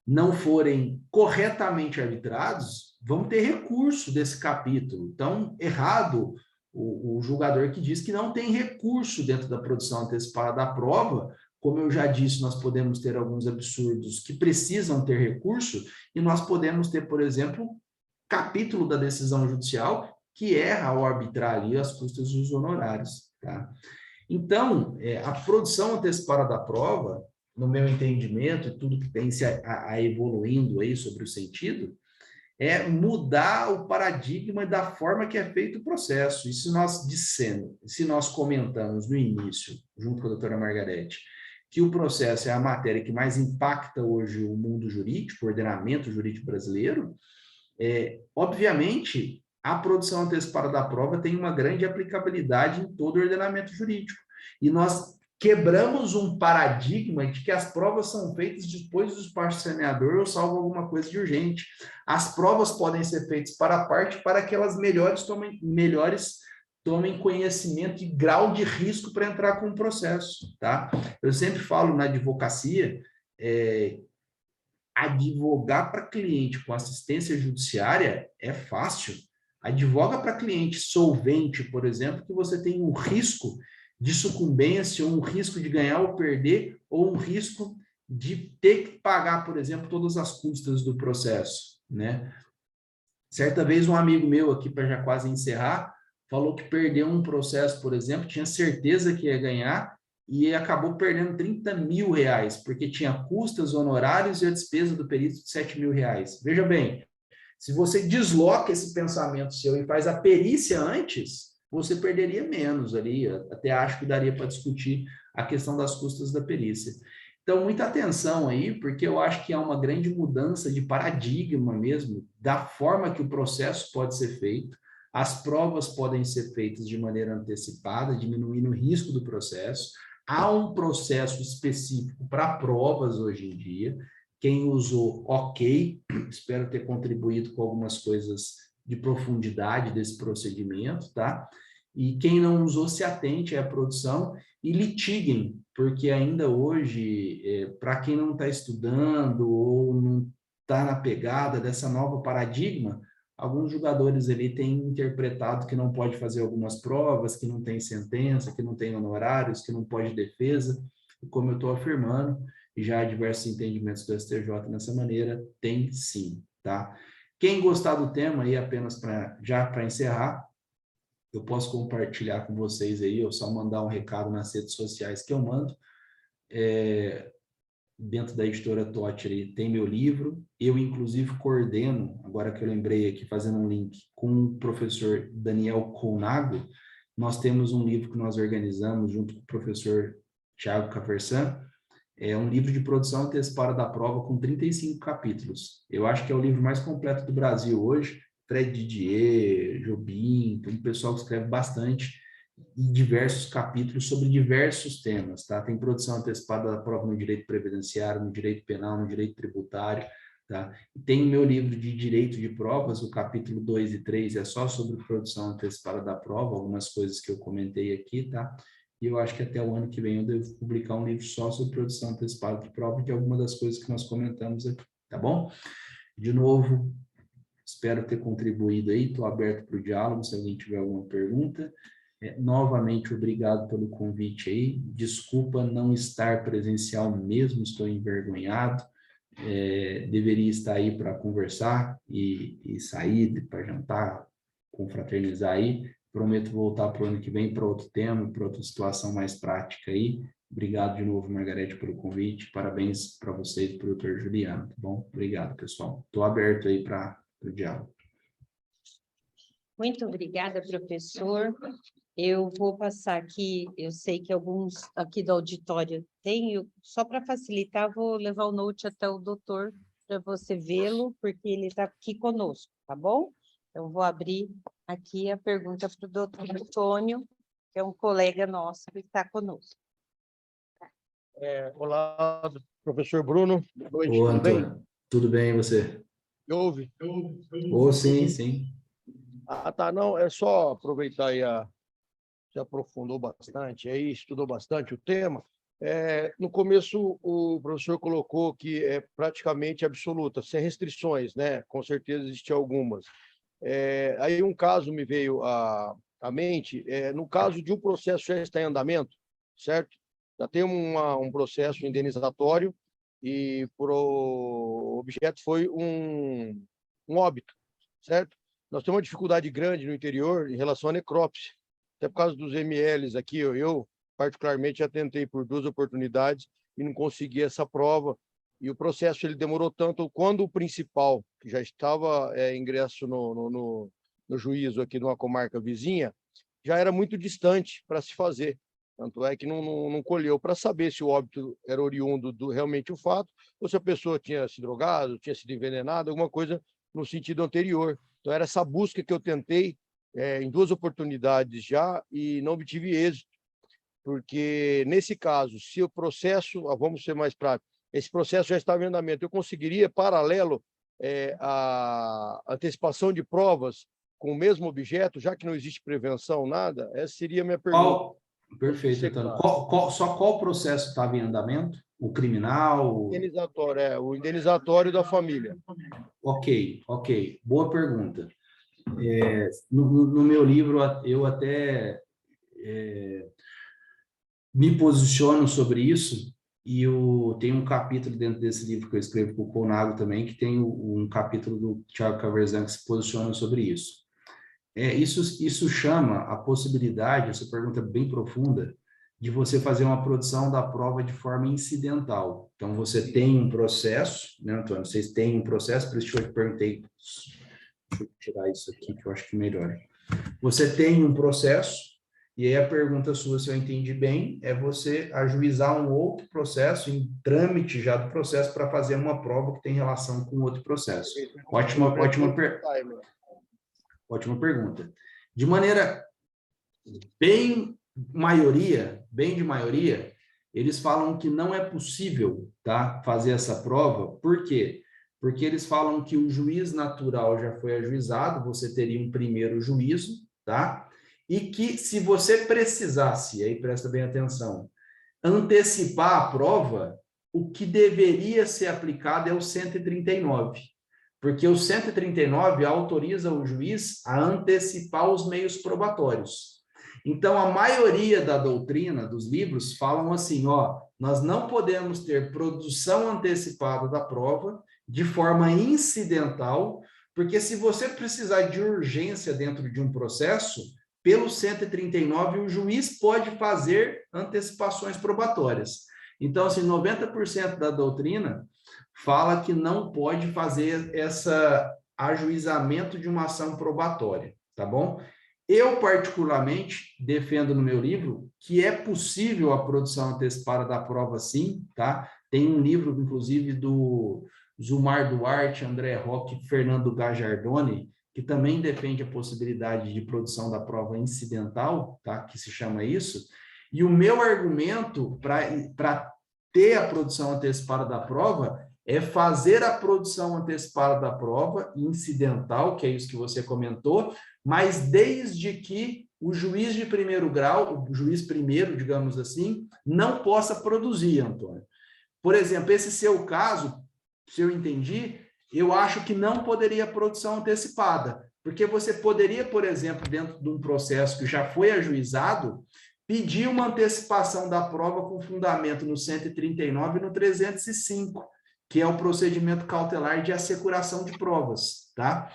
não forem corretamente arbitrados, vão ter recurso desse capítulo. Então, errado o julgador que diz que não tem recurso dentro da produção antecipada da prova. Como eu já disse, nós podemos ter alguns absurdos que precisam ter recurso, e nós podemos ter, por exemplo, capítulo da decisão judicial que erra ao arbitrar ali as custas e os honorários, tá? Então, a produção antecipada da prova, no meu entendimento, e tudo que tem se evoluindo aí sobre o sentido, é mudar o paradigma da forma que é feito o processo. E se nós comentamos no início, junto com a doutora Margarete, que o processo é a matéria que mais impacta hoje o mundo jurídico, o ordenamento jurídico brasileiro, obviamente, a produção antecipada da prova tem uma grande aplicabilidade em todo o ordenamento jurídico. E nós quebramos um paradigma de que as provas são feitas depois do despacho semeador ou salvo alguma coisa de urgente. As provas podem ser feitas para a parte para que elas melhores tomem conhecimento e grau de risco para entrar com o processo, tá? Eu sempre falo na advocacia, advogar para cliente com assistência judiciária é fácil. Advoga para cliente solvente, por exemplo, que você tem um risco de sucumbência, ou um risco de ganhar ou perder, ou um risco de ter que pagar, por exemplo, todas as custas do processo, né? Certa vez um amigo meu aqui, para já quase encerrar, falou que perdeu um processo, por exemplo, tinha certeza que ia ganhar e acabou perdendo 30 mil reais, porque tinha custas, honorários e a despesa do perito de 7 mil reais. Veja bem, se você desloca esse pensamento seu e faz a perícia antes, você perderia menos ali. Até acho que daria para discutir a questão das custas da perícia. Então, muita atenção aí, porque eu acho que há uma grande mudança de paradigma mesmo, da forma que o processo pode ser feito. As provas podem ser feitas de maneira antecipada, diminuindo o risco do processo. Há um processo específico para provas hoje em dia. Quem usou, ok, espero ter contribuído com algumas coisas de profundidade desse procedimento, tá? E quem não usou, se atente à produção e litiguem, porque ainda hoje, para quem não está estudando ou não está na pegada dessa nova paradigma, alguns julgadores ali têm interpretado que não pode fazer algumas provas, que não tem sentença, que não tem honorários, que não pode defesa, e como eu estou afirmando, e já há diversos entendimentos do STJ nessa maneira, tem sim, tá? Quem gostar do tema aí, apenas para encerrar, eu posso compartilhar com vocês aí, ou só mandar um recado nas redes sociais que eu mando. dentro da editora Totti, tem meu livro. Eu, inclusive, coordeno, agora que eu lembrei aqui, fazendo um link, com o professor Daniel Colnago. Nós temos um livro que nós organizamos junto com o professor Thiago Caversan. É um livro de produção antecipada da prova com 35 capítulos. Eu acho que é o livro mais completo do Brasil hoje. Fred Didier, Jobim, tem um pessoal que escreve bastante e diversos capítulos sobre diversos temas, tá? Tem produção antecipada da prova no direito previdenciário, no direito penal, no direito tributário, tá? E tem o meu livro de direito de provas, o capítulo 2 e 3 é só sobre produção antecipada da prova, algumas coisas que eu comentei aqui, tá? E eu acho que até o ano que vem eu devo publicar um livro só sobre produção antecipada de prova, que é alguma das coisas que nós comentamos aqui, tá bom? De novo, espero ter contribuído aí, estou aberto para o diálogo, se alguém tiver alguma pergunta. Novamente, obrigado pelo convite aí. Desculpa não estar presencial mesmo, estou envergonhado. Deveria estar aí para conversar e sair para jantar, confraternizar aí. Prometo voltar para o ano que vem para outro tema, para outra situação mais prática aí. Obrigado de novo, Margarete, pelo convite. Parabéns para vocês e para o doutor Juliano, tá bom? Obrigado, pessoal. Estou aberto aí para o diálogo. Muito obrigada, professor. Eu vou passar aqui, eu sei que alguns aqui do auditório têm, só para facilitar, vou levar o note até o doutor para você vê-lo, porque ele está aqui conosco, tá bom? Então, vou abrir aqui a pergunta para o doutor Antônio, que é um colega nosso que está conosco. Olá, professor Bruno. Boa noite, Ô, tudo bem? Antônio, tudo bem e você? Me ouve? Sim, sim. Tá, não, é só aproveitar aí, se aprofundou bastante, aí estudou bastante o tema. No começo, o professor colocou que é praticamente absoluta, sem restrições, né? Com certeza existem algumas. Aí um caso me veio à mente, no caso de um processo já está em andamento, certo? Já tem um processo indenizatório e o objeto foi um óbito, certo? Nós temos uma dificuldade grande no interior em relação à necrópsia. Até por causa dos MLs aqui, eu particularmente já tentei por 2 oportunidades e não consegui essa prova. E o processo ele demorou tanto quando o principal, que já estava ingresso no juízo aqui numa comarca vizinha, já era muito distante para se fazer. Tanto é que não colheu para saber se o óbito era oriundo do realmente o fato ou se a pessoa tinha se drogado, tinha sido envenenada, alguma coisa no sentido anterior. Então, era essa busca que eu tentei em 2 oportunidades já e não obtive êxito, porque, nesse caso, se o processo, vamos ser mais práticos, esse processo já estava em andamento, eu conseguiria, paralelo, a antecipação de provas com o mesmo objeto, já que não existe prevenção, nada? Essa seria a minha pergunta. Perfeito, Antônio. Qual processo estava em andamento? O criminal? O indenizatório da família. Ok. Boa pergunta. No meu livro, eu até me posiciono sobre isso, e tem um capítulo dentro desse livro que eu escrevo com o Colnago também, que tem um capítulo do Thiago Caversan que se posiciona sobre isso. Isso chama a possibilidade, essa pergunta é bem profunda, de você fazer uma produção da prova de forma incidental. Então, você tem um processo, né, Antônio? Vocês têm um processo, por isso que eu te perguntei. Deixa eu tirar isso aqui, que eu acho que melhora. Você tem um processo, e aí a pergunta sua, se eu entendi bem, é você ajuizar um outro processo, em trâmite já do processo, para fazer uma prova que tem relação com outro processo. Ótima pergunta. De maneira bem de maioria, eles falam que não é possível, tá, fazer essa prova. Por quê? Porque eles falam que o juiz natural já foi ajuizado, você teria um primeiro juízo, tá? E que se você precisasse, aí presta bem atenção, antecipar a prova, o que deveria ser aplicado é o 139. Porque o 139 autoriza o juiz a antecipar os meios probatórios. Então, a maioria da doutrina, dos livros, falam assim, nós não podemos ter produção antecipada da prova de forma incidental, porque se você precisar de urgência dentro de um processo, pelo 139, o juiz pode fazer antecipações probatórias. Então, assim, 90% da doutrina fala que não pode fazer esse ajuizamento de uma ação probatória, tá bom? Eu, particularmente, defendo no meu livro que é possível a produção antecipada da prova, sim, tá? Tem um livro, inclusive, do Zumar Duarte, André Roque e Fernando Gajardoni, que também defende a possibilidade de produção da prova incidental, tá? Que se chama isso. E o meu argumento para ter a produção antecipada da prova é fazer a produção antecipada da prova incidental, que é isso que você comentou, mas desde que o juiz de primeiro grau, o juiz primeiro, digamos assim, não possa produzir, Antônio. Por exemplo, esse seu caso, se eu entendi, eu acho que não poderia produção antecipada, porque você poderia, por exemplo, dentro de um processo que já foi ajuizado, pedir uma antecipação da prova com fundamento no 139 e no 305, que é o procedimento cautelar de assecuração de provas, tá?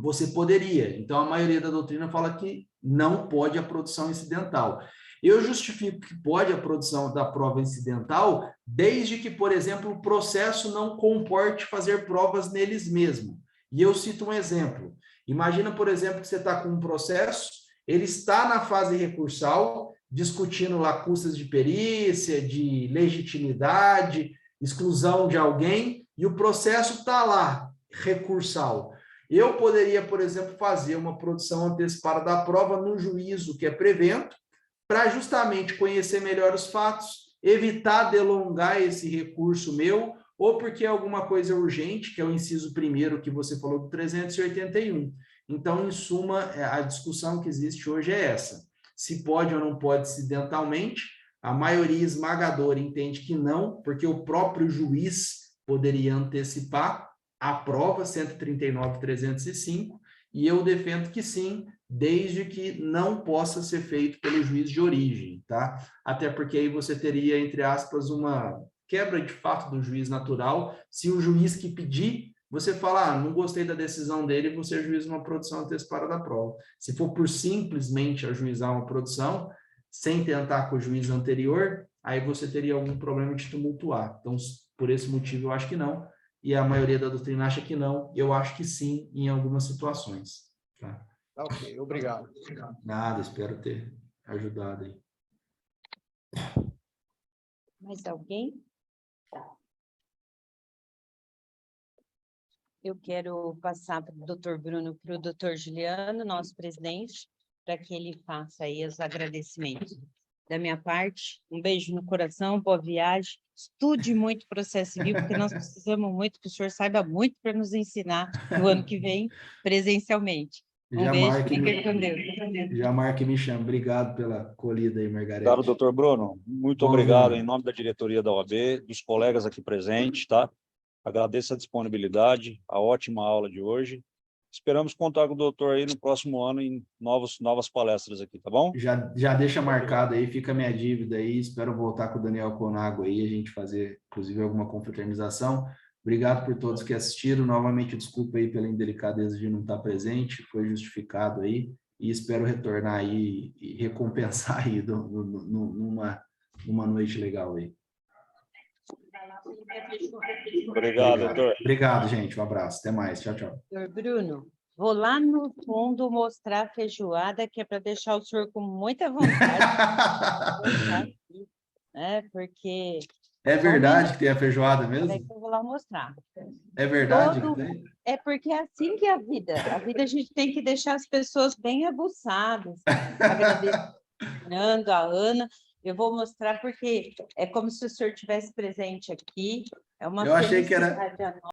Você poderia. Então, a maioria da doutrina fala que não pode a produção incidental. Eu justifico que pode a produção da prova incidental, desde que, por exemplo, o processo não comporte fazer provas neles mesmo. E eu cito um exemplo. Imagina, por exemplo, que você está com um processo, ele está na fase recursal, discutindo lá custas de perícia, de legitimidade, exclusão de alguém, e o processo está lá, recursal. Eu poderia, por exemplo, fazer uma produção antecipada da prova no juízo que é prevento, para justamente conhecer melhor os fatos, evitar delongar esse recurso meu, ou porque é alguma coisa urgente, que é o inciso primeiro que você falou do 381. Então, em suma, a discussão que existe hoje é essa. Se pode ou não pode acidentalmente, a maioria esmagadora entende que não, porque o próprio juiz poderia antecipar a prova 139.305, e eu defendo que sim, desde que não possa ser feito pelo juiz de origem, tá? Até porque aí você teria, entre aspas, uma quebra de fato do juiz natural. Se o juiz que pedir, você fala, não gostei da decisão dele, você ajuiza uma produção antecipada da prova. Se for por simplesmente ajuizar uma produção, sem tentar com o juiz anterior, aí você teria algum problema de tumultuar. Então, por esse motivo, eu acho que não. E a maioria da doutrina acha que não. Eu acho que sim, em algumas situações. Tá? Ok, obrigado. Nada, espero ter ajudado aí. Mais alguém? Eu quero passar para o doutor Bruno, para o doutor Juliano, nosso presidente, para que ele faça aí os agradecimentos. Da minha parte, um beijo no coração, boa viagem, estude muito processo civil, porque nós precisamos muito que o senhor saiba muito para nos ensinar no ano que vem, presencialmente. Um beijo, fica com Deus. Já marque me chama. Obrigado pela acolhida aí, Margarete. Caro doutor Bruno, muito obrigado em nome da diretoria da OAB, dos colegas aqui presentes, tá? Agradeço a disponibilidade, a ótima aula de hoje. Esperamos contar com o doutor aí no próximo ano em novas palestras aqui, tá bom? Já deixa marcado aí, fica a minha dívida aí. Espero voltar com o Daniel Conago aí, a gente fazer, inclusive, alguma confraternização. Obrigado por todos que assistiram. Novamente, desculpa aí pela indelicadeza de não estar presente, foi justificado aí. E espero retornar aí e recompensar aí numa noite legal aí. Obrigado, doutor. Obrigado, gente. Um abraço. Até mais. Tchau, tchau. Doutor Bruno, vou lá no fundo mostrar a feijoada, que é para deixar o senhor com muita vontade. Porque... É verdade que tem a feijoada mesmo? Eu vou lá mostrar. É verdade que tem? É porque é assim que é a vida. A vida a gente tem que deixar as pessoas bem aguçadas. Agradecendo a Ana. Eu vou mostrar porque é como se o senhor estivesse presente aqui. É uma Eu achei que era... felicidade